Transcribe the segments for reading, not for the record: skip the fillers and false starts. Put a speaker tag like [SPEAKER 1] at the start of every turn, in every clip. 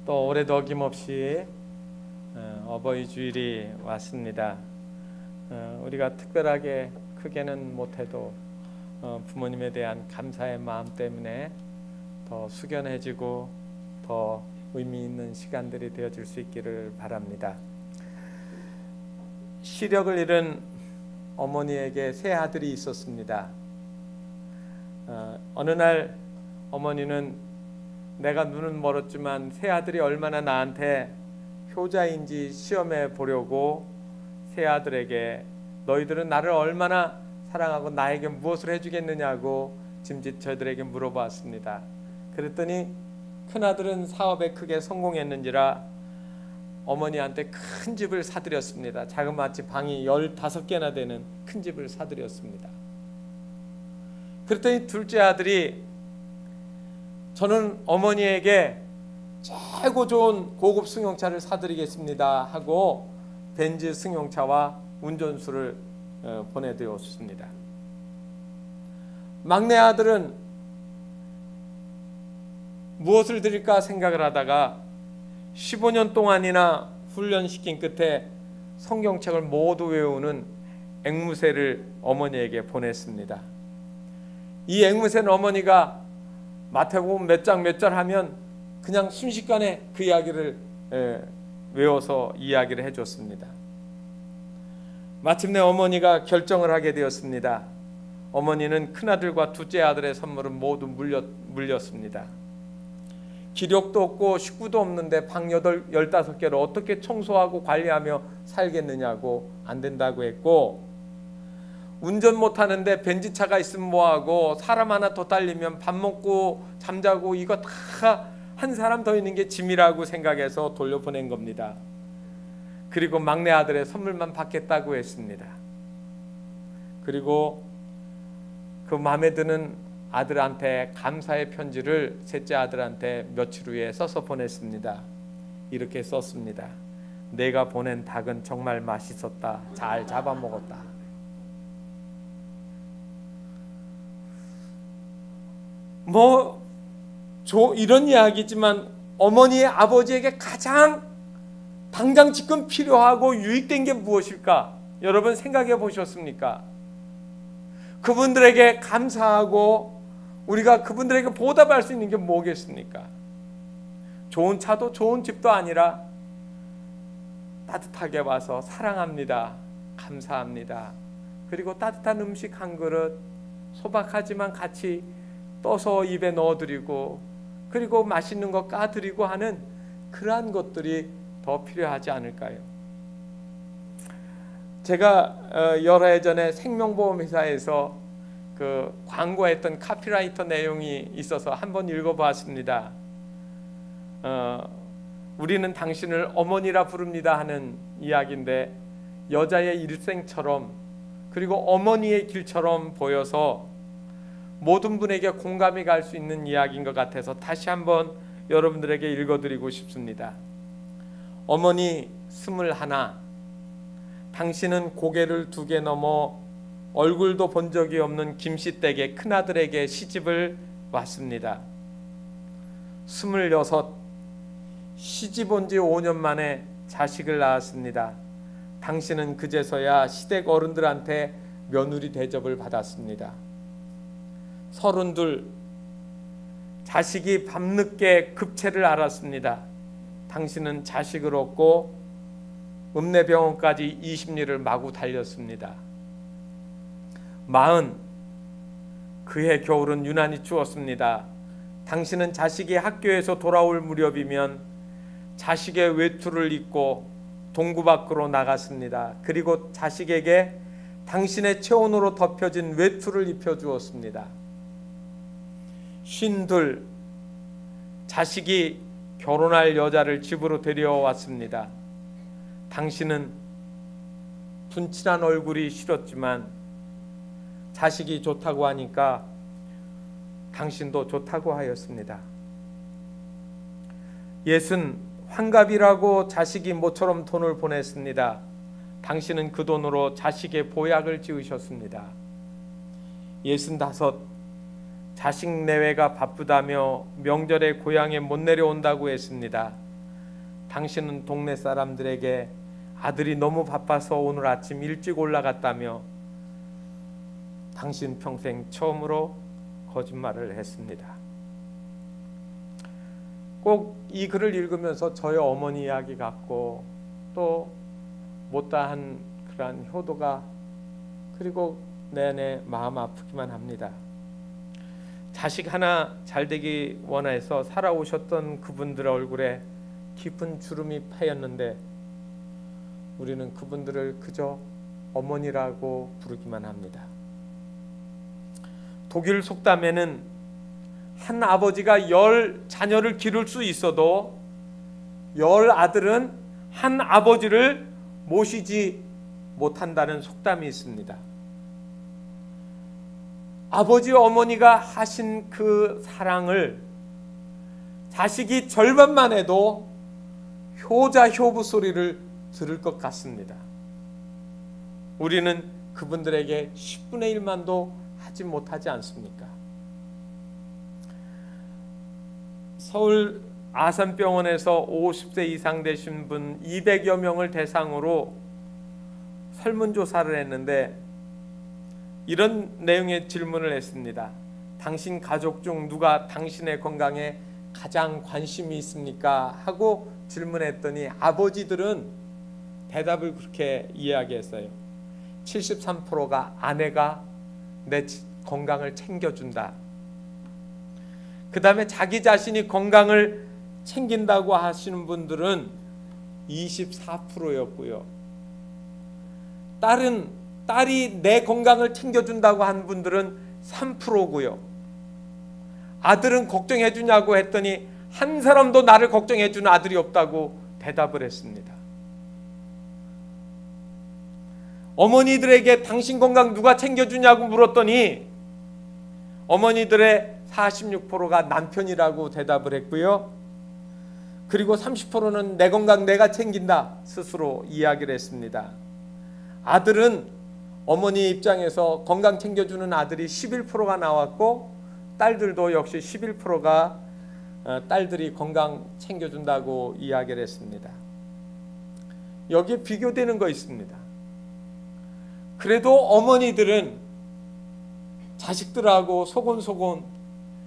[SPEAKER 1] 또 올해도 어김없이 어버이 주일이 왔습니다. 우리가 특별하게 크게는 못해도 부모님에 대한 감사의 마음 때문에 더 숙연해지고 더 의미 있는 시간들이 되어질 수 있기를 바랍니다. 시력을 잃은 어머니에게 세 아들이 있었습니다. 어느 날 어머니는 내가 눈은 멀었지만 세 아들이 얼마나 나한테 효자인지 시험해 보려고 세 아들에게 너희들은 나를 얼마나 사랑하고 나에게 무엇을 해주겠느냐고 짐짓 저들에게 물어봤습니다. 그랬더니 큰아들은 사업에 크게 성공했는지라 어머니한테 큰 집을 사드렸습니다. 자그마치 방이 15개나 되는 큰 집을 사드렸습니다. 그랬더니 둘째 아들이 저는 어머니에게 최고 좋은 고급 승용차를 사드리겠습니다 하고 벤츠 승용차와 운전수를 보내드렸습니다. 막내 아들은 무엇을 드릴까 생각을 하다가 15년 동안이나 훈련시킨 끝에 성경책을 모두 외우는 앵무새를 어머니에게 보냈습니다. 이 앵무새는 어머니가 마태복음 몇 장 몇 절 하면 그냥 순식간에 그 이야기를 외워서 이야기를 해줬습니다. 마침내 어머니가 결정을 하게 되었습니다. 어머니는 큰아들과 둘째 아들의 선물은 모두 물렸습니다. 기력도 없고 식구도 없는데 방 15개를 어떻게 청소하고 관리하며 살겠느냐고 안 된다고 했고, 운전 못하는데 벤츠차가 있으면 뭐하고 사람 하나 더 달리면 밥 먹고 잠자고 이거 다 한 사람 더 있는 게 짐이라고 생각해서 돌려보낸 겁니다. 그리고 막내 아들의 선물만 받겠다고 했습니다. 그리고 그 마음에 드는 아들한테 감사의 편지를 셋째 아들한테 며칠 후에 써서 보냈습니다. 이렇게 썼습니다. 내가 보낸 닭은 정말 맛있었다. 잘 잡아먹었다. 이런 이야기지만 어머니의 아버지에게 가장 당장 지금 필요하고 유익된 게 무엇일까? 여러분 생각해 보셨습니까? 그분들에게 감사하고 우리가 그분들에게 보답할 수 있는 게 뭐겠습니까? 좋은 차도 좋은 집도 아니라 따뜻하게 와서 사랑합니다. 감사합니다. 그리고 따뜻한 음식 한 그릇 소박하지만 같이 떠서 입에 넣어드리고 그리고 맛있는 거 까드리고 하는 그러한 것들이 더 필요하지 않을까요? 제가 여러 해 전에 생명보험회사에서 그 광고했던 카피라이터 내용이 있어서 한번 읽어봤습니다. 우리는 당신을 어머니라 부릅니다 하는 이야기인데 여자의 일생처럼 그리고 어머니의 길처럼 보여서 모든 분에게 공감이 갈 수 있는 이야기인 것 같아서 다시 한번 여러분들에게 읽어드리고 싶습니다. 어머니 21, 당신은 고개를 2개 넘어 얼굴도 본 적이 없는 김씨댁의 큰아들에게 시집을 왔습니다. 26, 시집 온 지 5년 만에 자식을 낳았습니다. 당신은 그제서야 시댁 어른들한테 며느리 대접을 받았습니다. 32, 자식이 밤늦게 급체를 앓았습니다. 당신은 자식을 얻고 읍내병원까지 20리를 마구 달렸습니다. 40, 그해 겨울은 유난히 추웠습니다. 당신은 자식이 학교에서 돌아올 무렵이면 자식의 외투를 입고 동구 밖으로 나갔습니다. 그리고 자식에게 당신의 체온으로 덮여진 외투를 입혀주었습니다. 52, 자식이 결혼할 여자를 집으로 데려왔습니다. 당신은 분칠한 얼굴이 싫었지만 자식이 좋다고 하니까 당신도 좋다고 하였습니다. 60, 환갑이라고 자식이 모처럼 돈을 보냈습니다. 당신은 그 돈으로 자식의 보약을 지으셨습니다. 65, 자식 내외가 바쁘다며 명절에 고향에 못 내려온다고 했습니다. 당신은 동네 사람들에게 아들이 너무 바빠서 오늘 아침 일찍 올라갔다며 당신 평생 처음으로 거짓말을 했습니다. 꼭 이 글을 읽으면서 저의 어머니 이야기 같고 또 못다한 그러한 효도가 그리고 내내 마음 아프기만 합니다. 자식 하나 잘되기 원해서 살아오셨던 그분들의 얼굴에 깊은 주름이 파였는데 우리는 그분들을 그저 어머니라고 부르기만 합니다. 독일 속담에는 한 아버지가 10 자녀를 기를 수 있어도 10 아들은 한 아버지를 모시지 못한다는 속담이 있습니다. 아버지 어머니가 하신 그 사랑을 자식이 절반만 해도 효자 효부 소리를 들을 것 같습니다. 우리는 그분들에게 10분의 1만도 하지 못하지 않습니까? 서울 아산병원에서 50세 이상 되신 분 200여 명을 대상으로 설문조사를 했는데 이런 내용의 질문을 했습니다. 당신 가족 중 누가 당신의 건강에 가장 관심이 있습니까? 하고 질문했더니 아버지들은 대답을 그렇게 이야기했어요. 73%가 아내가 내 건강을 챙겨준다. 그 다음에 자기 자신이 건강을 챙긴다고 하시는 분들은 24%였고요. 딸이 내 건강을 챙겨준다고 한 분들은 3%고요. 아들은 걱정해 주냐고 했더니 한 사람도 나를 걱정해 주는 아들이 없다고 대답을 했습니다. 어머니들에게 당신 건강 누가 챙겨주냐고 물었더니 어머니들의 46%가 남편이라고 대답을 했고요. 그리고 30%는 내 건강 내가 챙긴다 스스로 이야기를 했습니다. 아들은 어머니 입장에서 건강 챙겨주는 아들이 11%가 나왔고 딸들도 역시 11%가 딸들이 건강 챙겨준다고 이야기를 했습니다. 여기에 비교되는 거 있습니다. 그래도 어머니들은 자식들하고 소곤소곤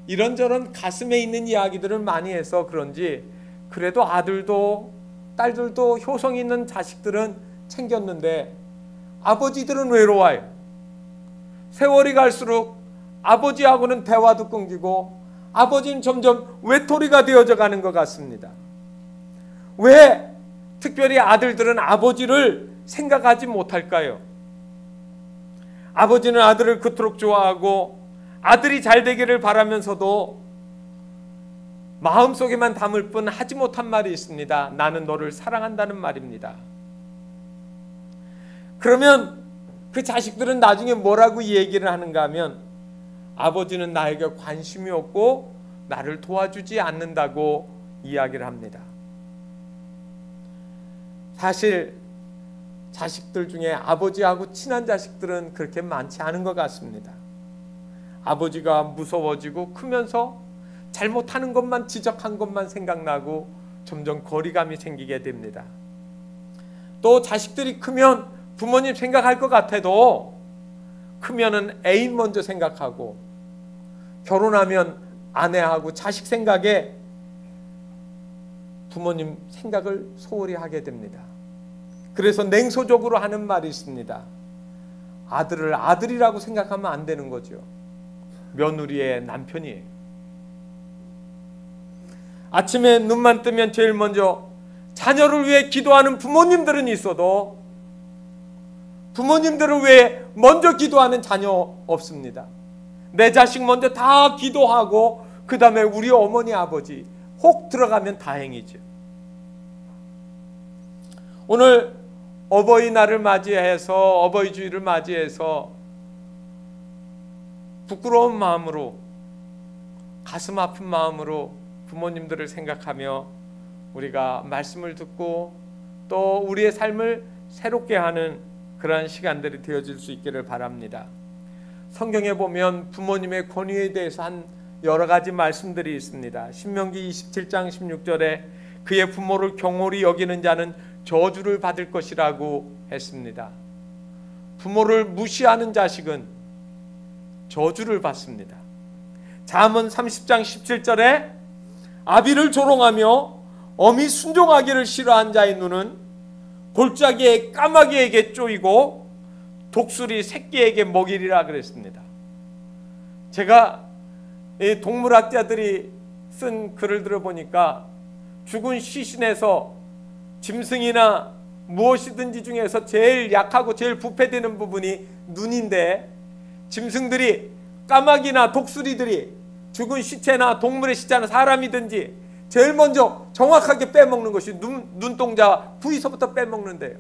[SPEAKER 1] 이런저런 가슴에 있는 이야기들을 많이 해서 그런지 그래도 아들도 딸들도 효성 있는 자식들은 챙겼는데 아버지들은 외로워요. 세월이 갈수록 아버지하고는 대화도 끊기고 아버지는 점점 외톨이가 되어져 가는 것 같습니다. 왜 특별히 아들들은 아버지를 생각하지 못할까요? 아버지는 아들을 그토록 좋아하고 아들이 잘 되기를 바라면서도 마음속에만 담을 뿐 하지 못한 말이 있습니다. 나는 너를 사랑한다는 말입니다. 그러면 그 자식들은 나중에 뭐라고 얘기를 하는가 하면 아버지는 나에게 관심이 없고 나를 도와주지 않는다고 이야기를 합니다. 사실 자식들 중에 아버지하고 친한 자식들은 그렇게 많지 않은 것 같습니다. 아버지가 무서워지고 크면서 잘못하는 것만 지적한 것만 생각나고 점점 거리감이 생기게 됩니다. 또 자식들이 크면 부모님 생각할 것 같아도 크면은 애인 먼저 생각하고 결혼하면 아내하고 자식 생각에 부모님 생각을 소홀히 하게 됩니다. 그래서 냉소적으로 하는 말이 있습니다. 아들을 아들이라고 생각하면 안 되는 거죠. 며느리의 남편이에요. 아침에 눈만 뜨면 제일 먼저 자녀를 위해 기도하는 부모님들은 있어도 부모님들을 위해 먼저 기도하는 자녀 없습니다. 내 자식 먼저 다 기도하고 그 다음에 우리 어머니 아버지 혹 들어가면 다행이죠. 오늘 어버이날을 맞이해서 어버이 주일을 맞이해서 부끄러운 마음으로 가슴 아픈 마음으로 부모님들을 생각하며 우리가 말씀을 듣고 또 우리의 삶을 새롭게 하는 그러한 시간들이 되어질 수 있기를 바랍니다. 성경에 보면 부모님의 권위에 대해서 한 여러 가지 말씀들이 있습니다. 신명기 27장 16절에 그의 부모를 경홀히 여기는 자는 저주를 받을 것이라고 했습니다. 부모를 무시하는 자식은 저주를 받습니다. 잠언 30장 17절에 아비를 조롱하며 어미 순종하기를 싫어한 자의 눈은 골짜기의 까마귀에게 쪼이고 독수리 새끼에게 먹이리라 그랬습니다. 제가 이 동물학자들이 쓴 글을 들어보니까 죽은 시신에서 짐승이나 무엇이든지 중에서 제일 약하고 제일 부패되는 부분이 눈인데, 짐승들이, 까마귀나 독수리들이 죽은 시체나 동물의 시체나 사람이든지 제일 먼저 정확하게 빼먹는 것이 눈동자 부위서부터 빼먹는데요.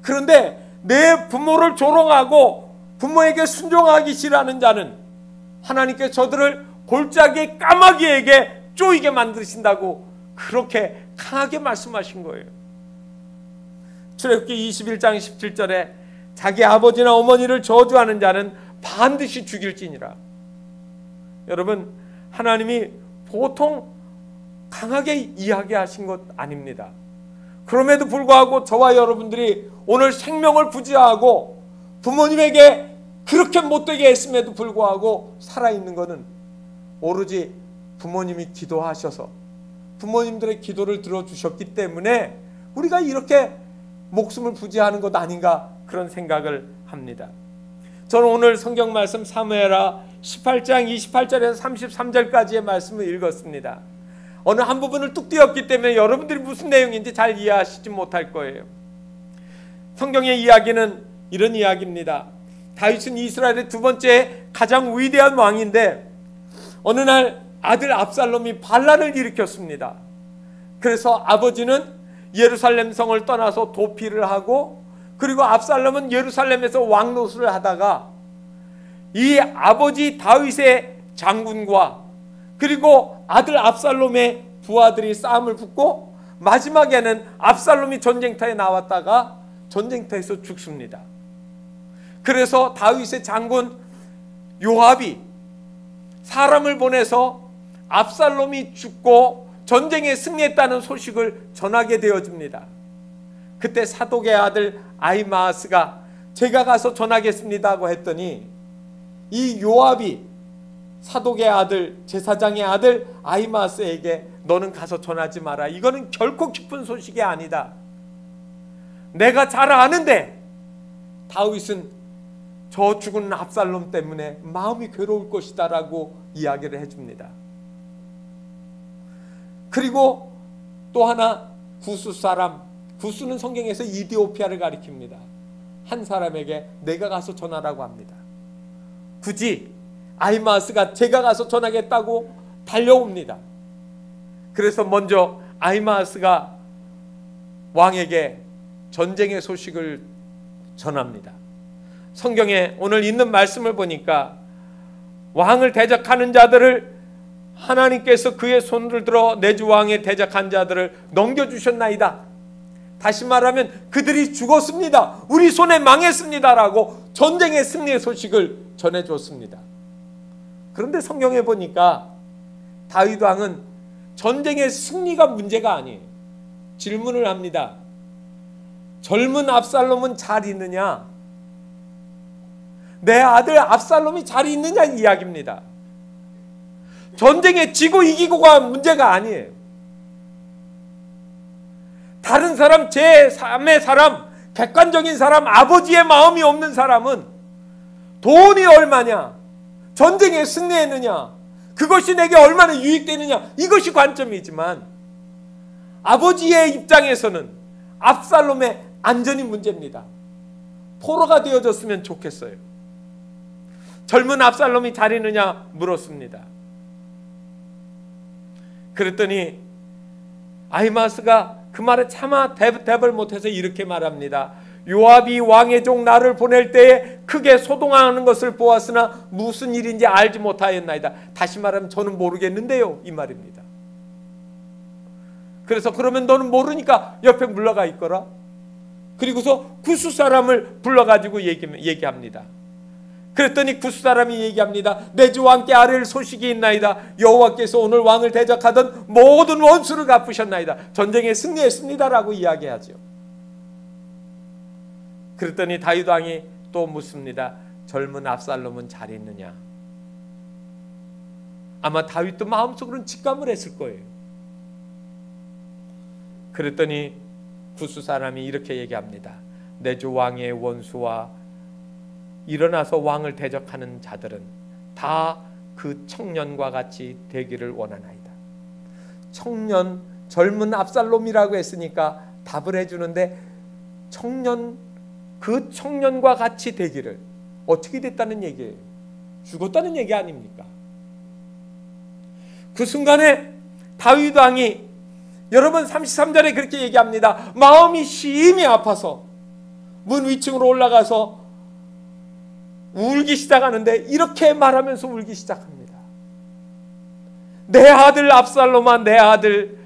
[SPEAKER 1] 그런데 내 부모를 조롱하고 부모에게 순종하기 싫어하는 자는 하나님께서 저들을 골짜기 까마귀에게 쪼이게 만드신다고 그렇게 강하게 말씀하신 거예요. 출애굽기 21장 17절에 자기 아버지나 어머니를 저주하는 자는 반드시 죽일지니라. 여러분, 하나님이 보통 강하게 이야기하신 것 아닙니다. 그럼에도 불구하고 저와 여러분들이 오늘 생명을 부지하고 부모님에게 그렇게 못되게 했음에도 불구하고 살아있는 것은 오로지 부모님이 기도하셔서 부모님들의 기도를 들어주셨기 때문에 우리가 이렇게 목숨을 부지하는 것 아닌가, 그런 생각을 합니다. 저는 오늘 성경 말씀 사무엘하 18장 28절에서 33절까지의 말씀을 읽었습니다. 어느 한 부분을 뚝 띄었기 때문에 여러분들이 무슨 내용인지 잘 이해하시지 못할 거예요. 성경의 이야기는 이런 이야기입니다. 다윗은 이스라엘의 두 번째 가장 위대한 왕인데 어느 날 아들 압살롬이 반란을 일으켰습니다. 그래서 아버지는 예루살렘 성을 떠나서 도피를 하고, 그리고 압살롬은 예루살렘에서 왕노릇을 하다가 이 아버지 다윗의 장군과 그리고 아들 압살롬의 부하들이 싸움을 붙고 마지막에는 압살롬이 전쟁터에 나왔다가 전쟁터에서 죽습니다. 그래서 다윗의 장군 요압이 사람을 보내서 압살롬이 죽고 전쟁에 승리했다는 소식을 전하게 되어집니다. 그때 사독의 아들 아히마아스가 제가 가서 전하겠습니다 하고 했더니 이 요압이 사독의 아들, 제사장의 아들 아히마아스에게 너는 가서 전하지 마라. 이거는 결코 기쁜 소식이 아니다. 내가 잘 아는데 다윗은 저 죽은 압살롬 때문에 마음이 괴로울 것이다 라고 이야기를 해줍니다. 그리고 또 하나 구스 사람, 구스는 성경에서 이디오피아를 가리킵니다. 한 사람에게 내가 가서 전하라고 합니다. 굳이 아히마아스가 제가 가서 전하겠다고 달려옵니다. 그래서 먼저 아히마아스가 왕에게 전쟁의 소식을 전합니다. 성경에 오늘 있는 말씀을 보니까 왕을 대적하는 자들을 하나님께서 그의 손을 들어 내 주 왕에 대적한 자들을 넘겨주셨나이다. 다시 말하면 그들이 죽었습니다. 우리 손에 망했습니다 라고 전쟁의 승리의 소식을 전해줬습니다. 그런데 성경에 보니까 다윗 왕은 전쟁의 승리가 문제가 아니에요. 질문을 합니다. 젊은 압살롬은 잘 있느냐? 내 아들 압살롬이 잘 있느냐 이야기입니다. 전쟁에 지고 이기고가 문제가 아니에요. 다른 사람, 제3의 사람, 객관적인 사람, 아버지의 마음이 없는 사람은 돈이 얼마냐, 전쟁에 승리했느냐, 그것이 내게 얼마나 유익되느냐, 이것이 관점이지만 아버지의 입장에서는 압살롬의 안전이 문제입니다. 포로가 되어졌으면 좋겠어요. 젊은 압살롬이 잘 있느냐 물었습니다. 그랬더니 아히마아스가 그 말에 차마 대답을 못해서 이렇게 말합니다. 요압이 왕의 종 나를 보낼 때에 크게 소동하는 것을 보았으나 무슨 일인지 알지 못하였나이다. 다시 말하면 저는 모르겠는데요, 이 말입니다. 그래서 그러면 너는 모르니까 옆에 물러가 있거라. 그리고서 구스 사람을 불러가지고 얘기합니다. 그랬더니 구스 사람이 얘기합니다. 내 주와 함께 아랠 소식이 있나이다. 여호와께서 오늘 왕을 대적하던 모든 원수를 갚으셨나이다. 전쟁에 승리했습니다라고 이야기하죠. 그랬더니 다윗 왕이 또 묻습니다. 젊은 압살롬은 잘 있느냐? 아마 다윗도 마음속으로는 직감을 했을 거예요. 그랬더니 구스 사람이 이렇게 얘기합니다. 내 주 왕의 원수와 일어나서 왕을 대적하는 자들은 다 그 청년과 같이 되기를 원하나이다. 청년, 젊은 압살롬이라고 했으니까 답을 해주는데 그 청년과 같이 되기를. 어떻게 됐다는 얘기예요? 죽었다는 얘기 아닙니까? 그 순간에 다윗 왕이 여러분 33절에 그렇게 얘기합니다. 마음이 심히 아파서 문 위층으로 올라가서 울기 시작하는데 이렇게 말하면서 울기 시작합니다. 내 아들 압살롬아, 내 아들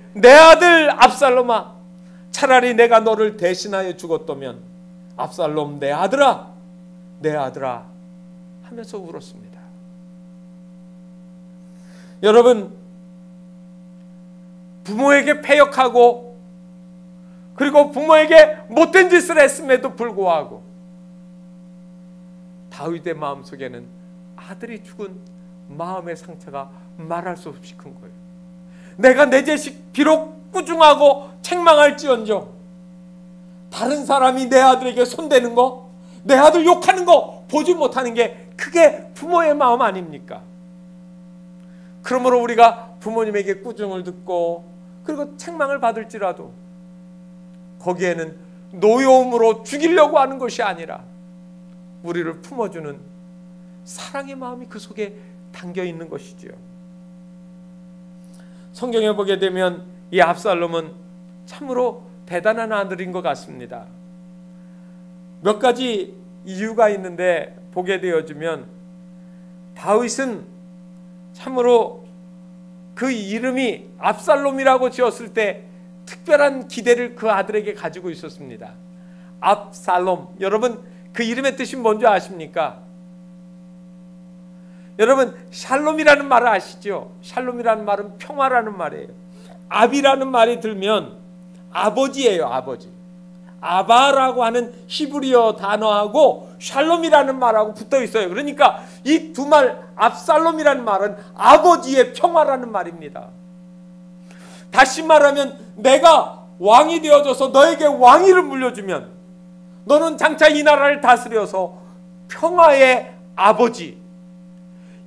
[SPEAKER 1] 압살롬아, 차라리 내가 너를 대신하여 죽었다면 압살롬 내 아들아 하면서 울었습니다. 여러분, 부모에게 패역하고 그리고 부모에게 못된 짓을 했음에도 불구하고 다윗의 마음속에는 아들이 죽은 마음의 상처가 말할 수 없이 큰 거예요. 내가 내 자식 비록 꾸중하고 책망할지언정 다른 사람이 내 아들에게 손대는 거, 내 아들 욕하는 거 보지 못하는 게 그게 부모의 마음 아닙니까? 그러므로 우리가 부모님에게 꾸중을 듣고 그리고 책망을 받을지라도 거기에는 노여움으로 죽이려고 하는 것이 아니라 우리를 품어주는 사랑의 마음이 그 속에 담겨 있는 것이지요. 성경에 보게 되면 이 압살롬은 참으로 대단한 아들인 것 같습니다. 몇 가지 이유가 있는데 보게 되어지면 다윗은 참으로 그 이름이 압살롬이라고 지었을 때 특별한 기대를 그 아들에게 가지고 있었습니다. 압살롬, 여러분 그 이름의 뜻이 뭔지 아십니까? 여러분 샬롬이라는 말을 아시죠? 샬롬이라는 말은 평화라는 말이에요. 압이라는 말이 들면 아버지예요. 아버지. 아바라고 하는 히브리어 단어하고 샬롬이라는 말하고 붙어 있어요. 그러니까 이 두 말, 압살롬이라는 말은 아버지의 평화라는 말입니다. 다시 말하면 내가 왕이 되어져서 너에게 왕위를 물려주면 너는 장차 이 나라를 다스려서 평화의 아버지,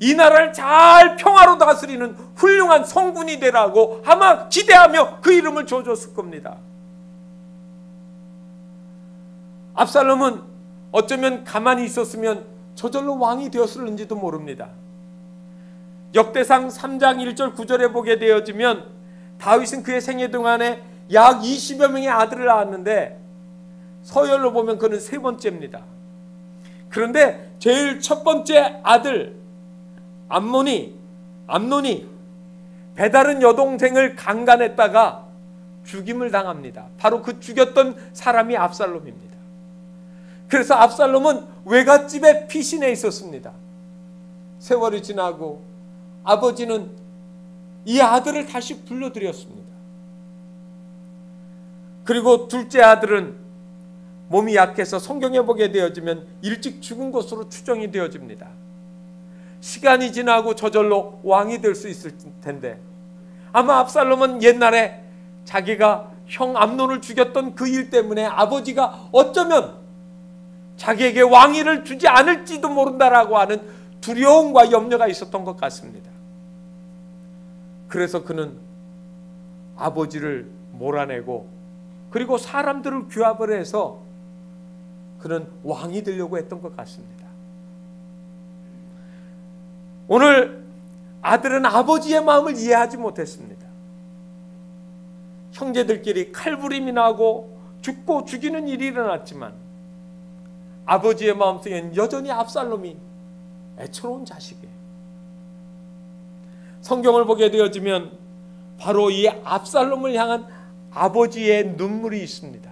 [SPEAKER 1] 이 나라를 잘 평화로 다스리는 훌륭한 성군이 되라고 아마 기대하며 그 이름을 줘줬을 겁니다. 압살롬은 어쩌면 가만히 있었으면 저절로 왕이 되었을는지도 모릅니다. 역대상 3장 1절 9절에 보게 되어지면 다윗은 그의 생애 동안에 약 20여 명의 아들을 낳았는데 서열로 보면 그는 세 번째입니다. 그런데 제일 첫 번째 아들 암논이 배다른 여동생을 강간했다가 죽임을 당합니다. 바로 그 죽였던 사람이 압살롬입니다. 그래서 압살롬은 외갓집에 피신해 있었습니다. 세월이 지나고 아버지는 이 아들을 다시 불러들였습니다. 그리고 둘째 아들은 몸이 약해서 성경에 보게 되어지면 일찍 죽은 것으로 추정이 되어집니다. 시간이 지나고 저절로 왕이 될 수 있을 텐데 아마 압살롬은 옛날에 자기가 형 암논을 죽였던 그 일 때문에 아버지가 어쩌면 자기에게 왕위를 주지 않을지도 모른다라고 하는 두려움과 염려가 있었던 것 같습니다. 그래서 그는 아버지를 몰아내고 그리고 사람들을 규합을 해서 그는 왕이 되려고 했던 것 같습니다. 오늘 아들은 아버지의 마음을 이해하지 못했습니다. 형제들끼리 칼부림이 나고 죽고 죽이는 일이 일어났지만 아버지의 마음속엔 여전히 압살롬이 애처로운 자식이에요. 성경을 보게 되어지면 바로 이 압살롬을 향한 아버지의 눈물이 있습니다.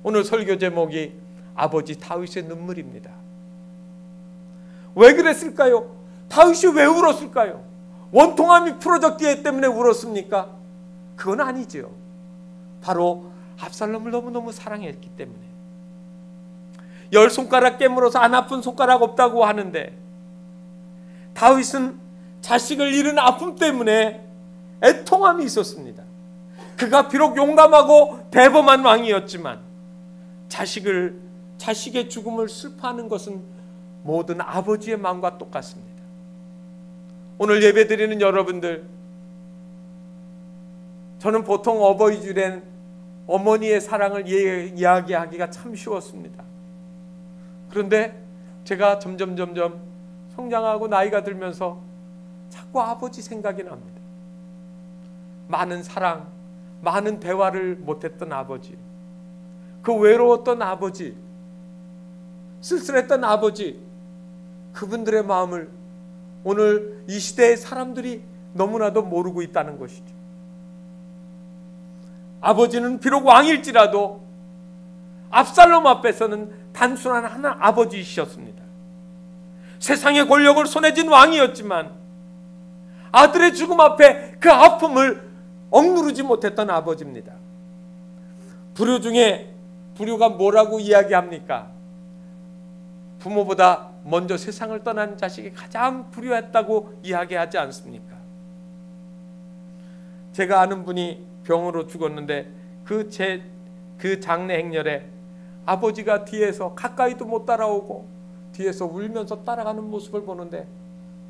[SPEAKER 1] 오늘 설교 제목이 아버지 다윗의 눈물입니다. 왜 그랬을까요? 다윗이 왜 울었을까요? 원통함이 풀어졌기 때문에 울었습니까? 그건 아니죠. 바로 압살롬을 너무너무 사랑했기 때문에. 10손가락 깨물어서 안 아픈 손가락 없다고 하는데 다윗은 자식을 잃은 아픔 때문에 애통함이 있었습니다. 그가 비록 용감하고 대범한 왕이었지만 자식의 죽음을 슬퍼하는 것은 모든 아버지의 마음과 똑같습니다. 오늘 예배드리는 여러분들, 저는 보통 어버이주일엔 어머니의 사랑을 이야기하기가 참 쉬웠습니다. 그런데 제가 점점 성장하고 나이가 들면서 자꾸 아버지 생각이 납니다. 많은 사랑, 많은 대화를 못했던 아버지, 그 외로웠던 아버지, 쓸쓸했던 아버지, 그분들의 마음을 오늘 이 시대의 사람들이 너무나도 모르고 있다는 것이죠. 아버지는 비록 왕일지라도 압살롬 앞에서는 단순한 하나 아버지이셨습니다. 세상의 권력을 손에 쥔 왕이었지만 아들의 죽음 앞에 그 아픔을 억누르지 못했던 아버지입니다. 불효 중에 불효가 뭐라고 이야기합니까? 부모보다 먼저 세상을 떠난 자식이 가장 불효했다고 이야기하지 않습니까? 제가 아는 분이 병으로 죽었는데 그 장례 행렬에 아버지가 뒤에서 가까이도 못 따라오고 뒤에서 울면서 따라가는 모습을 보는데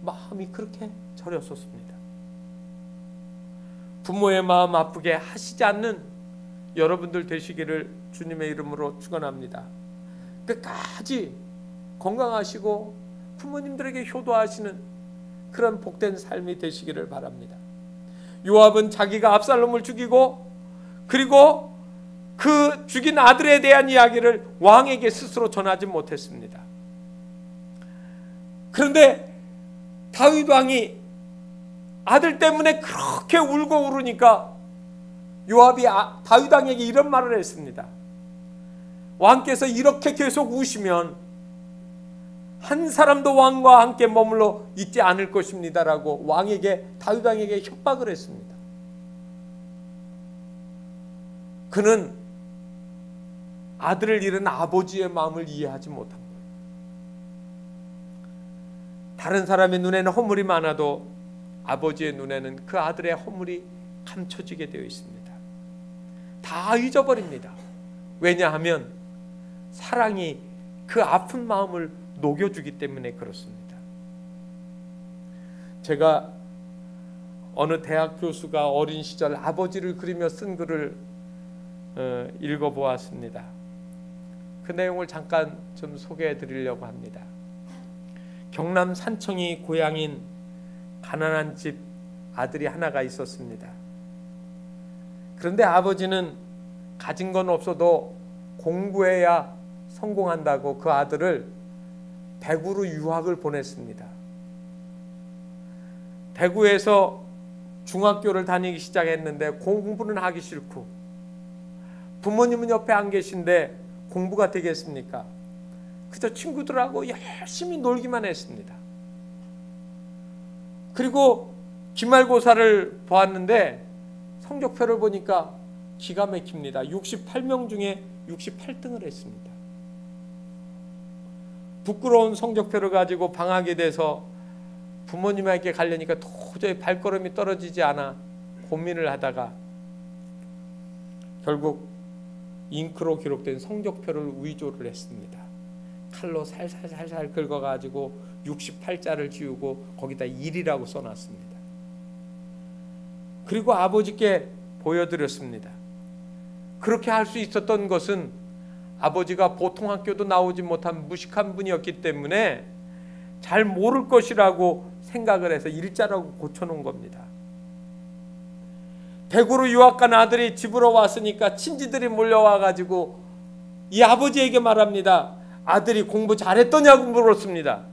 [SPEAKER 1] 마음이 그렇게 저렸었습니다. 부모의 마음 아프게 하시지 않는 여러분들 되시기를 주님의 이름으로 축원합니다. 끝까지 건강하시고 부모님들에게 효도하시는 그런 복된 삶이 되시기를 바랍니다. 요압은 자기가 압살롬을 죽이고 그리고 그 죽인 아들에 대한 이야기를 왕에게 스스로 전하지 못했습니다. 그런데 다윗 왕이 아들 때문에 그렇게 울고 울으니까 요압이 다윗 왕에게 이런 말을 했습니다. 왕께서 이렇게 계속 우시면 한 사람도 왕과 함께 머물러 있지 않을 것입니다라고 다윗 왕에게 협박을 했습니다. 그는 아들을 잃은 아버지의 마음을 이해하지 못한 거예요. 다른 사람의 눈에는 허물이 많아도 아버지의 눈에는 그 아들의 허물이 감춰지게 되어 있습니다. 다 잊어버립니다. 왜냐하면 사랑이 그 아픈 마음을 녹여주기 때문에 그렇습니다. 제가 어느 대학 교수가 어린 시절 아버지를 그리며 쓴 글을 읽어보았습니다. 그 내용을 잠깐 좀 소개해 드리려고 합니다. 경남 산청이 고향인 가난한 집 아들이 하나가 있었습니다. 그런데 아버지는 가진 건 없어도 공부해야 성공한다고 그 아들을 대구로 유학을 보냈습니다. 대구에서 중학교를 다니기 시작했는데 공부는 하기 싫고 부모님은 옆에 안 계신데 공부가 되겠습니까? 그저 친구들하고 열심히 놀기만 했습니다. 그리고 기말고사를 보았는데 성적표를 보니까 기가 막힙니다. 68명 중에 68등을 했습니다. 부끄러운 성적표를 가지고 방학이 돼서 부모님에게 가려니까 도저히 발걸음이 떨어지지 않아 고민을 하다가 결국 잉크로 기록된 성적표를 위조를 했습니다. 칼로 살살살살 긁어가지고 68자를 지우고 거기다 1이라고 써놨습니다. 그리고 아버지께 보여드렸습니다. 그렇게 할 수 있었던 것은 아버지가 보통 학교도 나오지 못한 무식한 분이었기 때문에 잘 모를 것이라고 생각을 해서 일자라고 고쳐놓은 겁니다. 대구로 유학 간 아들이 집으로 왔으니까 친지들이 몰려와가지고 이 아버지에게 말합니다. 아들이 공부 잘했더냐고 물었습니다.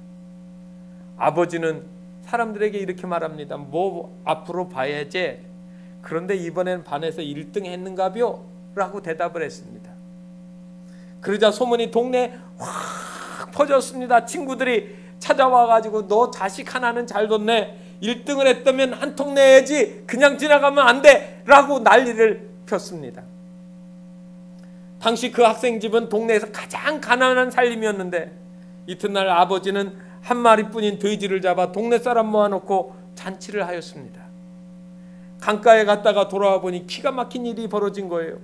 [SPEAKER 1] 아버지는 사람들에게 이렇게 말합니다. 뭐 앞으로 봐야지. 그런데 이번엔 반에서 1등 했는가벼? 라고 대답을 했습니다. 그러자 소문이 동네에 확 퍼졌습니다. 친구들이 찾아와가지고 너 자식 하나는 잘 뒀네, 1등을 했다면 한 통 내야지, 그냥 지나가면 안 돼 라고 난리를 폈습니다. 당시 그 학생 집은 동네에서 가장 가난한 살림이었는데 이튿날 아버지는 한 마리뿐인 돼지를 잡아 동네 사람 모아놓고 잔치를 하였습니다. 강가에 갔다가 돌아와 보니 기가 막힌 일이 벌어진 거예요.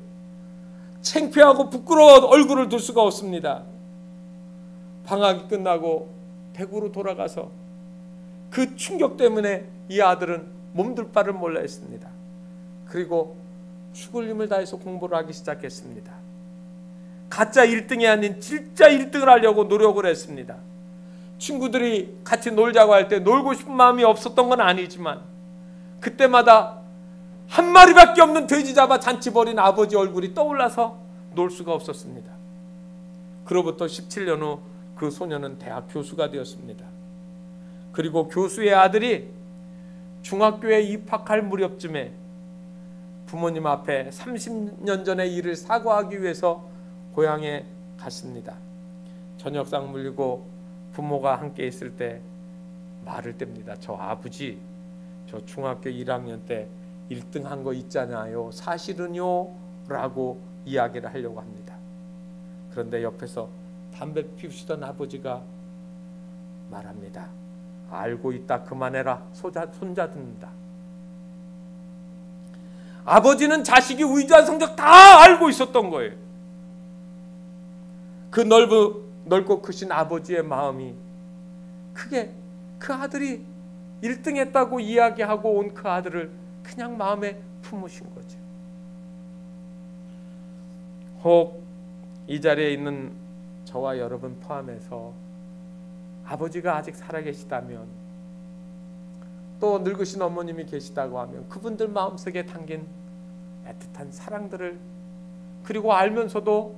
[SPEAKER 1] 창피하고 부끄러워 얼굴을 둘 수가 없습니다. 방학이 끝나고 대구로 돌아가서 그 충격 때문에 이 아들은 몸둘 바를 몰라 했습니다. 그리고 죽을 힘을 다해서 공부를 하기 시작했습니다. 가짜 1등이 아닌 진짜 1등을 하려고 노력을 했습니다. 친구들이 같이 놀자고 할 때 놀고 싶은 마음이 없었던 건 아니지만 그때마다 한 마리밖에 없는 돼지 잡아 잔치 벌인 아버지 얼굴이 떠올라서 놀 수가 없었습니다. 그로부터 17년 후 그 소년은 대학 교수가 되었습니다. 그리고 교수의 아들이 중학교에 입학할 무렵쯤에 부모님 앞에 30년 전의 일을 사과하기 위해서 고향에 갔습니다. 저녁상 물리고 부모가 함께 있을 때 말을 뗍니다. 저 아버지, 저 중학교 1학년 때 1등 한 거 있잖아요, 사실은요 라고 이야기를 하려고 합니다. 그런데 옆에서 담배 피우시던 아버지가 말합니다. 알고 있다 그만해라, 손자 듣는다. 아버지는 자식이 의지한 성적 다 알고 있었던 거예요. 그 넓고 크신 아버지의 마음이 크게 그 아들이 1등 했다고 이야기하고 온 그 아들을 그냥 마음에 품으신 거죠. 혹 이 자리에 있는 저와 여러분 포함해서 아버지가 아직 살아계시다면, 또 늙으신 어머님이 계시다고 하면 그분들 마음속에 담긴 애틋한 사랑들을, 그리고 알면서도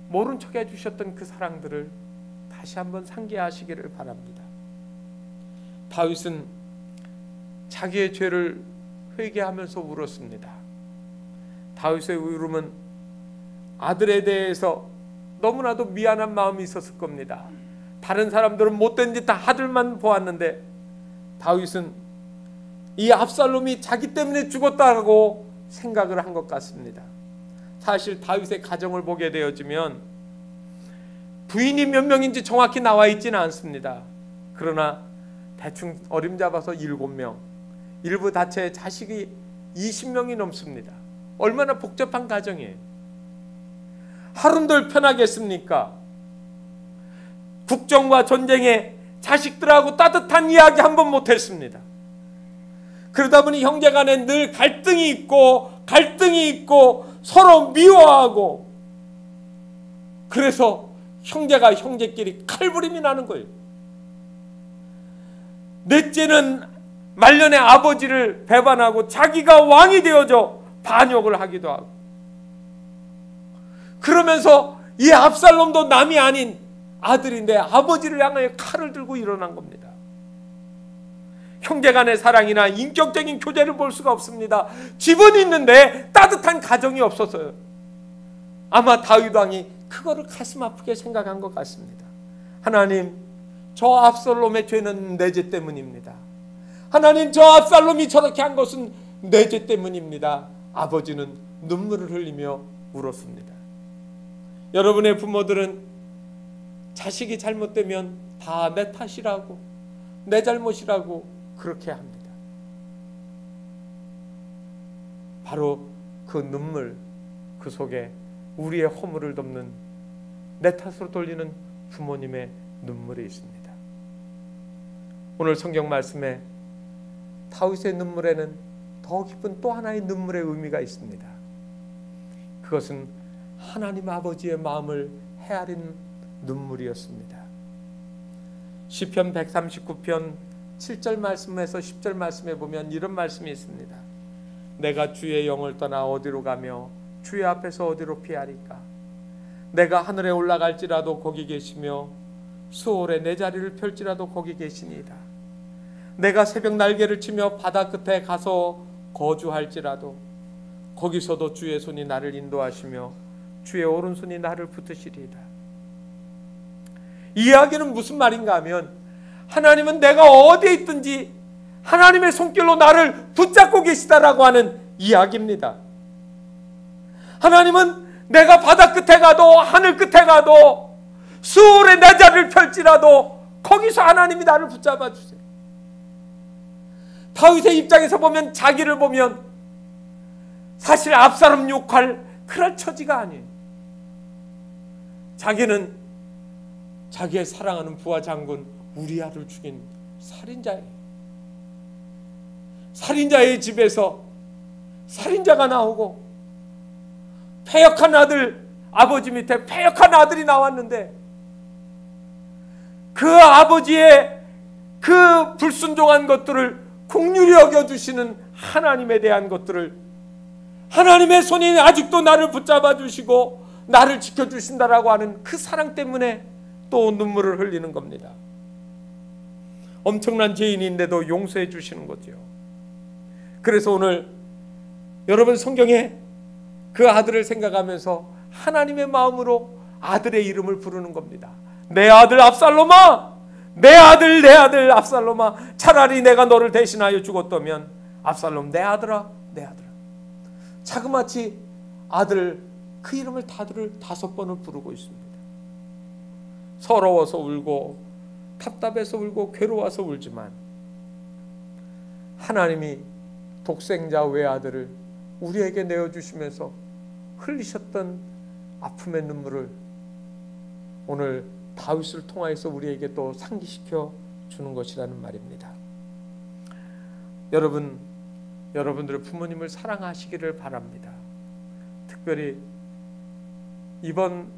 [SPEAKER 1] 모른 척 해주셨던 그 사랑들을 다시 한번 상기하시기를 바랍니다. 다윗은 자기의 죄를 회개하면서 울었습니다. 다윗의 울음은 아들에 대해서 너무나도 미안한 마음이 있었을 겁니다. 다른 사람들은 못된 짓 다 아들만 보았는데 다윗은 이 압살롬이 자기 때문에 죽었다고 생각을 한 것 같습니다. 사실 다윗의 가정을 보게 되어지면 부인이 몇 명인지 정확히 나와 있지는 않습니다. 그러나 대충 어림잡아서 7명, 일부 다체의 자식이 20명이 넘습니다. 얼마나 복잡한 가정이에요. 하룬들 편하겠습니까? 국정과 전쟁에 자식들하고 따뜻한 이야기 한 번 못했습니다. 그러다 보니 형제간에 늘 갈등이 있고 서로 미워하고, 그래서 형제가 형제끼리 칼부림이 나는 거예요. 넷째는 말년에 아버지를 배반하고 자기가 왕이 되어져 반역을 하기도 하고, 그러면서 이 압살롬도 남이 아닌 아들인데 아버지를 향하여 칼을 들고 일어난 겁니다. 형제간의 사랑이나 인격적인 교제를 볼 수가 없습니다. 집은 있는데 따뜻한 가정이 없어서요. 아마 다윗 왕이 그거를 가슴 아프게 생각한 것 같습니다. 하나님, 저 압살롬의 죄는 내 죄 때문입니다. 하나님, 저 압살롬이 저렇게 한 것은 내 죄 때문입니다. 아버지는 눈물을 흘리며 울었습니다. 여러분의 부모들은 자식이 잘못되면 다 내 탓이라고, 내 잘못이라고 그렇게 합니다. 바로 그 눈물, 그 속에 우리의 허물을 덮는, 내 탓으로 돌리는 부모님의 눈물이 있습니다. 오늘 성경 말씀에 다윗의 눈물에는 더 깊은 또 하나의 눈물의 의미가 있습니다. 그것은 하나님 아버지의 마음을 헤아린 눈물이었습니다. 시편 139편 7절 말씀에서 10절 말씀에 보면 이런 말씀이 있습니다. 내가 주의 영을 떠나 어디로 가며 주의 앞에서 어디로 피하리까? 내가 하늘에 올라갈지라도 거기 계시며 수월에 내 자리를 펼지라도 거기 계시니이다. 내가 새벽 날개를 치며 바다 끝에 가서 거주할지라도 거기서도 주의 손이 나를 인도하시며 주의 오른손이 나를 붙드시리이다. 이 이야기는 무슨 말인가 하면 하나님은 내가 어디에 있든지 하나님의 손길로 나를 붙잡고 계시다라고 하는 이야기입니다. 하나님은 내가 바다 끝에 가도 하늘 끝에 가도 수월에 내 자리를 펼지라도 거기서 하나님이 나를 붙잡아 주세요. 다윗의 입장에서 보면, 자기를 보면 사실 압살롬 욕할 그럴 처지가 아니에요. 자기는 자기의 사랑하는 부하 장군 우리아를 죽인 살인자예요. 살인자의 집에서 살인자가 나오고, 패역한 아들, 아버지 밑에 패역한 아들이 나왔는데, 그 아버지의 그 불순종한 것들을 긍휼히 여겨주시는 하나님에 대한 것들을, 하나님의 손이 아직도 나를 붙잡아 주시고 나를 지켜주신다라고 하는 그 사랑 때문에 또 눈물을 흘리는 겁니다. 엄청난 죄인인데도 용서해 주시는 거죠. 그래서 오늘 여러분 성경에 그 아들을 생각하면서 하나님의 마음으로 아들의 이름을 부르는 겁니다. 내 아들 압살롬아, 내 아들 압살롬아, 차라리 내가 너를 대신하여 죽었다면 압살롬 내 아들아, 내 아들아. 자그마치 아들 그 이름을 다들 5번을 부르고 있습니다. 서러워서 울고 답답해서 울고 괴로워서 울지만 하나님이 독생자 외아들을 우리에게 내어주시면서 흘리셨던 아픔의 눈물을 오늘 다윗을 통하여서 우리에게 또 상기시켜 주는 것이라는 말입니다. 여러분들의 부모님을 사랑하시기를 바랍니다. 특별히 이번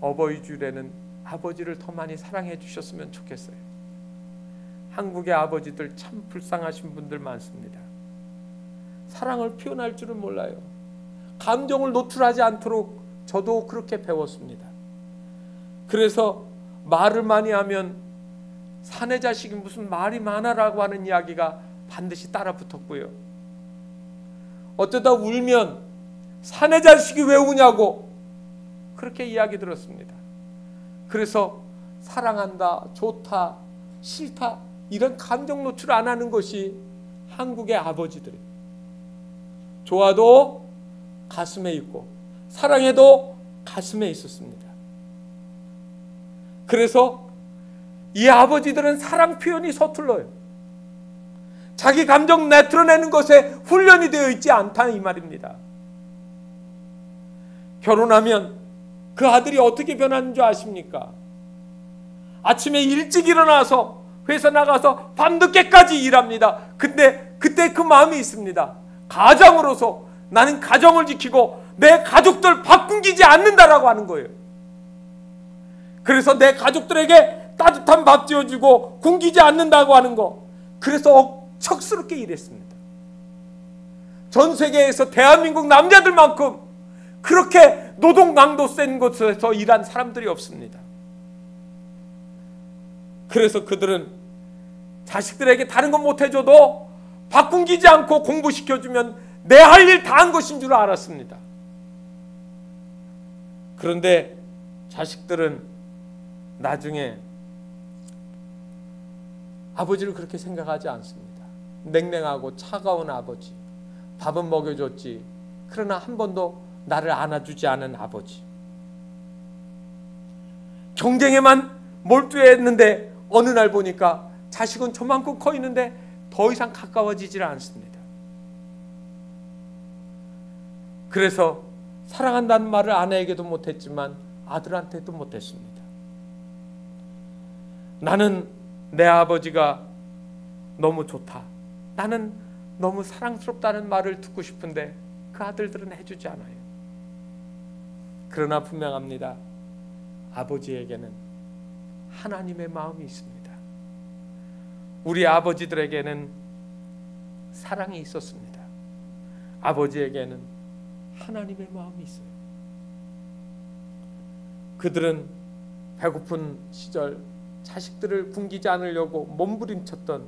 [SPEAKER 1] 어버이 주일에는 아버지를 더 많이 사랑해 주셨으면 좋겠어요. 한국의 아버지들 참 불쌍하신 분들 많습니다. 사랑을 표현할 줄은 몰라요. 감정을 노출하지 않도록 저도 그렇게 배웠습니다. 그래서 말을 많이 하면 사내 자식이 무슨 말이 많아라고 하는 이야기가 반드시 따라 붙었고요. 어쩌다 울면 사내 자식이 왜 우냐고 그렇게 이야기 들었습니다. 그래서 사랑한다, 좋다, 싫다 이런 감정 노출 안 하는 것이 한국의 아버지들이에요. 좋아도 가슴에 있고 사랑해도 가슴에 있었습니다. 그래서 이 아버지들은 사랑 표현이 서툴러요. 자기 감정 내드러내는 것에 훈련이 되어 있지 않다 이 말입니다. 결혼하면 그 아들이 어떻게 변하는 줄 아십니까? 아침에 일찍 일어나서 회사 나가서 밤늦게까지 일합니다. 근데 그때 그 마음이 있습니다. 가장으로서 나는 가정을 지키고 내 가족들 바꾸지 않는다라고 하는 거예요. 그래서 내 가족들에게 따뜻한 밥 지어주고 굶기지 않는다고 하는 거. 그래서 억척스럽게 일했습니다. 전 세계에서 대한민국 남자들만큼 그렇게 노동 강도 센 곳에서 일한 사람들이 없습니다. 그래서 그들은 자식들에게 다른 건 못해줘도 밥 굶기지 않고 공부시켜주면 내 할 일 다 한 것인 줄 알았습니다. 그런데 자식들은 나중에 아버지를 그렇게 생각하지 않습니다. 냉랭하고 차가운 아버지, 밥은 먹여줬지 그러나 한 번도 나를 안아주지 않은 아버지. 경쟁에만 몰두했는데 어느 날 보니까 자식은 저만큼 커 있는데 더 이상 가까워지질 않습니다. 그래서 사랑한다는 말을 아내에게도 못했지만 아들한테도 못했습니다. 나는 내 아버지가 너무 좋다, 나는 너무 사랑스럽다는 말을 듣고 싶은데 그 아들들은 해주지 않아요. 그러나 분명합니다. 아버지에게는 하나님의 마음이 있습니다. 우리 아버지들에게는 사랑이 있었습니다. 아버지에게는 하나님의 마음이 있어요. 그들은 배고픈 시절 자식들을 굶기지 않으려고 몸부림쳤던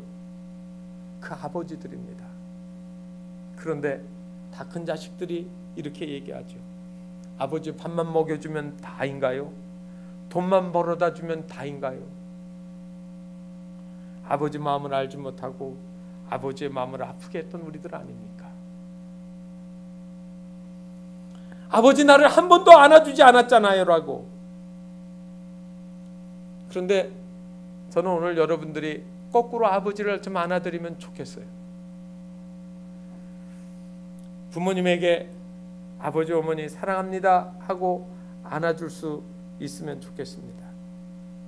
[SPEAKER 1] 그 아버지들입니다. 그런데 다 큰 자식들이 이렇게 얘기하죠. 아버지 밥만 먹여주면 다인가요? 돈만 벌어다 주면 다인가요? 아버지 마음을 알지 못하고 아버지의 마음을 아프게 했던 우리들 아닙니까? 아버지 나를 한 번도 안아주지 않았잖아요 라고. 그런데 저는 오늘 여러분들이 거꾸로 아버지를 좀 안아드리면 좋겠어요. 부모님에게 아버지 어머니 사랑합니다 하고 안아줄 수 있으면 좋겠습니다.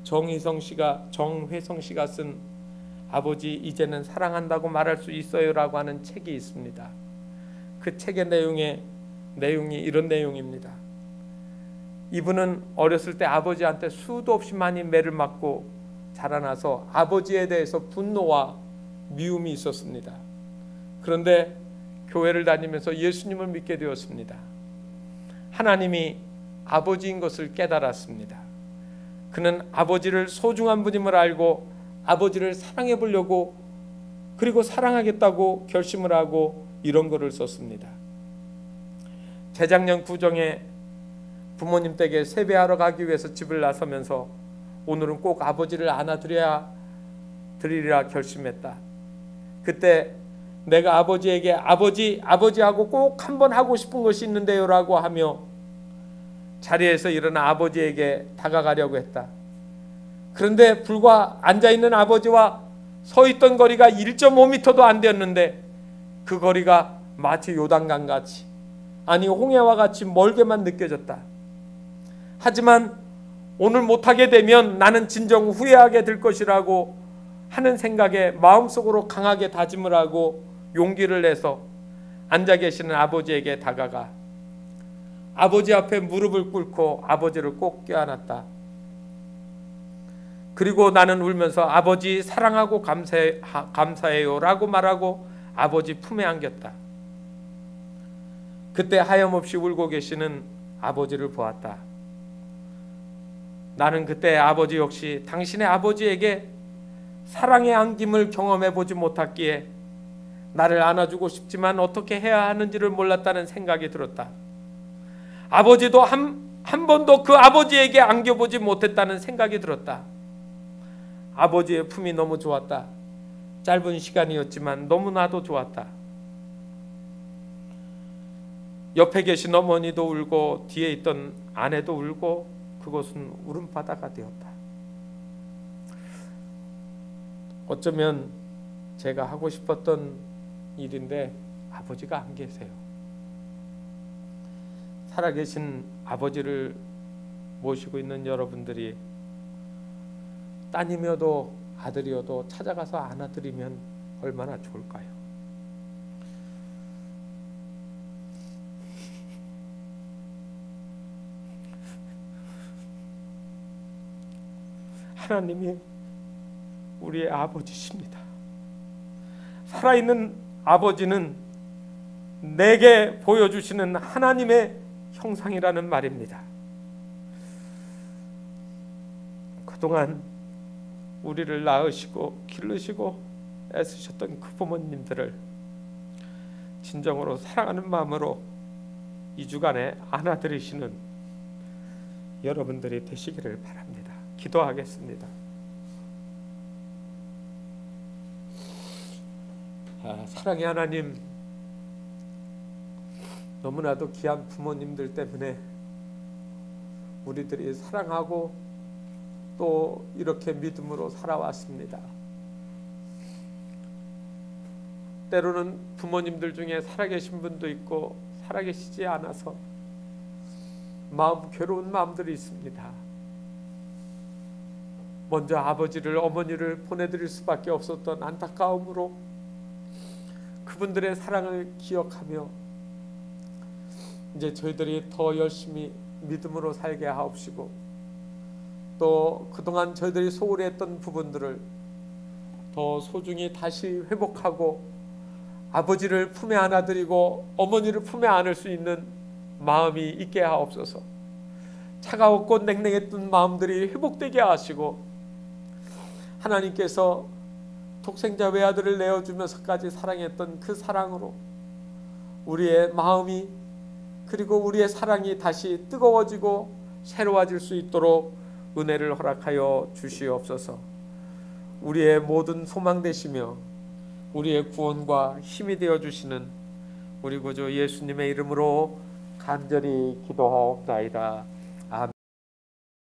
[SPEAKER 1] 정회성 씨가 쓴 아버지 이제는 사랑한다고 말할 수 있어요 라고 하는 책이 있습니다. 그 책의 내용이 이런 내용입니다. 이분은 어렸을 때 아버지한테 수도 없이 많이 매를 맞고 자라나서 아버지에 대해서 분노와 미움이 있었습니다. 그런데 교회를 다니면서 예수님을 믿게 되었습니다. 하나님이 아버지인 것을 깨달았습니다. 그는 아버지를 소중한 분임을 알고 아버지를 사랑해 보려고 그리고 사랑하겠다고 결심을 하고 이런 글을 썼습니다. 재작년 구정에 부모님 댁에 세배하러 가기 위해서 집을 나서면서 오늘은 꼭 아버지를 안아드리리라 결심했다. 그때 내가 아버지에게 아버지하고 꼭 한번 하고 싶은 것이 있는데요 라고 하며 자리에서 일어나 아버지에게 다가가려고 했다. 그런데 불과 앉아있는 아버지와 서있던 거리가 1.5m도 안 되었는데 그 거리가 마치 요단강같이, 아니 홍해와 같이 멀게만 느껴졌다. 하지만 오늘 못하게 되면 나는 진정 후회하게 될 것이라고 하는 생각에 마음속으로 강하게 다짐을 하고 용기를 내서 앉아 계시는 아버지에게 다가가 아버지 앞에 무릎을 꿇고 아버지를 꼭 껴안았다. 그리고 나는 울면서 아버지 사랑하고 감사해요 라고 말하고 아버지 품에 안겼다. 그때 하염없이 울고 계시는 아버지를 보았다. 나는 그때 아버지 역시 당신의 아버지에게 사랑의 안김을 경험해 보지 못했기에 나를 안아주고 싶지만 어떻게 해야 하는지를 몰랐다는 생각이 들었다. 아버지도 한 번도 그 아버지에게 안겨보지 못했다는 생각이 들었다. 아버지의 품이 너무 좋았다. 짧은 시간이었지만 너무나도 좋았다. 옆에 계신 어머니도 울고 뒤에 있던 아내도 울고 그곳은 울음바다가 되었다. 어쩌면 제가 하고 싶었던 일인데 아버지가 안 계세요. 살아계신 아버지를 모시고 있는 여러분들이 따님이어도 아들이어도 찾아가서 안아드리면 얼마나 좋을까요? 하나님이 우리의 아버지십니다. 살아있는 아버지는 내게 보여주시는 하나님의 형상이라는 말입니다. 그동안 우리를 낳으시고 기르시고 애쓰셨던 그 부모님들을 진정으로 사랑하는 마음으로 2주간에 안아드리시는 여러분들이 되시기를 바랍니다. 기도하겠습니다. 사랑의 하나님, 너무나도 귀한 부모님들 때문에 우리들이 사랑하고 또 이렇게 믿음으로 살아왔습니다. 때로는 부모님들 중에 살아계신 분도 있고 살아계시지 않아서 마음 괴로운 마음들이 있습니다. 먼저 아버지를 어머니를 보내드릴 수밖에 없었던 안타까움으로 그분들의 사랑을 기억하며 이제 저희들이 더 열심히 믿음으로 살게 하옵시고 또 그동안 저희들이 소홀히 했던 부분들을 더 소중히 다시 회복하고 아버지를 품에 안아드리고 어머니를 품에 안을 수 있는 마음이 있게 하옵소서. 차가웠고 냉랭했던 마음들이 회복되게 하시고 하나님께서 독생자 외아들을 내어주면서까지 사랑했던 그 사랑으로 우리의 마음이 그리고 우리의 사랑이 다시 뜨거워지고 새로워질 수 있도록 은혜를 허락하여 주시옵소서. 우리의 모든 소망 되시며 우리의 구원과 힘이 되어 주시는 우리 구주 예수님의 이름으로 간절히 기도하옵나이다.